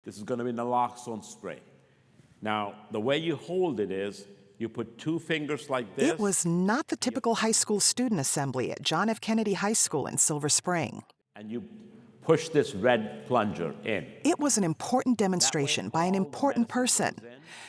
This is going to be naloxone spray. Now, the way you hold it is you put two fingers like this. It was not the typical high school student assembly at John F. Kennedy High School in Silver Spring. And you push this red plunger in. It was an important demonstration by an important person,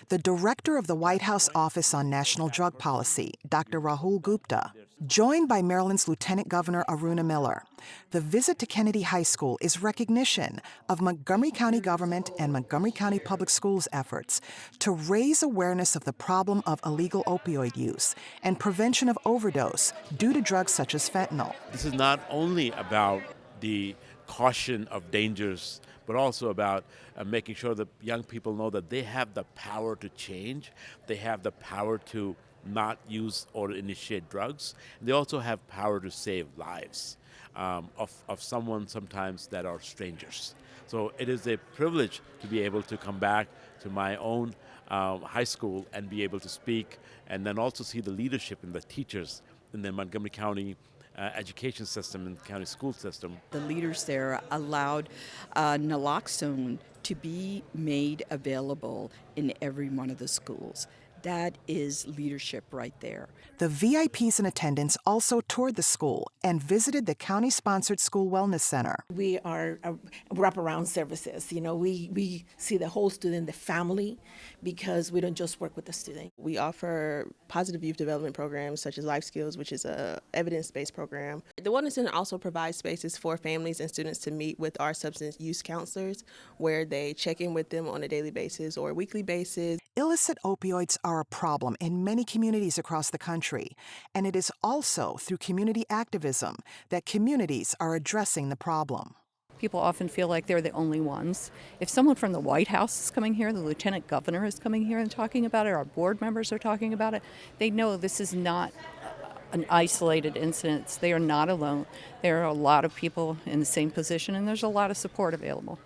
the director of the White House Office on National Drug Policy, Dr. Rahul Gupta, joined by Maryland's Lieutenant Governor Aruna Miller. The visit to Kennedy High School is recognition of Montgomery County government and Montgomery County Public Schools' efforts to raise awareness of the problem of illegal opioid use and prevention of overdose due to drugs such as fentanyl. This is not only about the caution of dangers, but also about making sure that young people know that they have the power to change, they have the power to not use or initiate drugs. They also have power to save lives of someone sometimes that are strangers. So it is a privilege to be able to come back to my own high school and be able to speak, and then also see the leadership and the teachers in the Montgomery County education system and county school system. The leaders there allowed naloxone to be made available in every one of the schools. That is leadership right there. The VIPs in attendance also toured the school and visited the county-sponsored school wellness center. We are wraparound services. You know, we see the whole student, the family, because we don't just work with the student. We offer positive youth development programs such as Life Skills, which is a evidence-based program. The Wellness Center also provides spaces for families and students to meet with our substance use counselors, where they check in with them on a daily basis or a weekly basis. Illicit opioids are a problem in many communities across the country, and it is also through community activism that communities are addressing the problem. People often feel like they're the only ones. If someone from the White House is coming here, the Lieutenant Governor is coming here and talking about it, our board members are talking about it, they know this is not an isolated incident. They are not alone. There are a lot of people in the same position, and there's a lot of support available.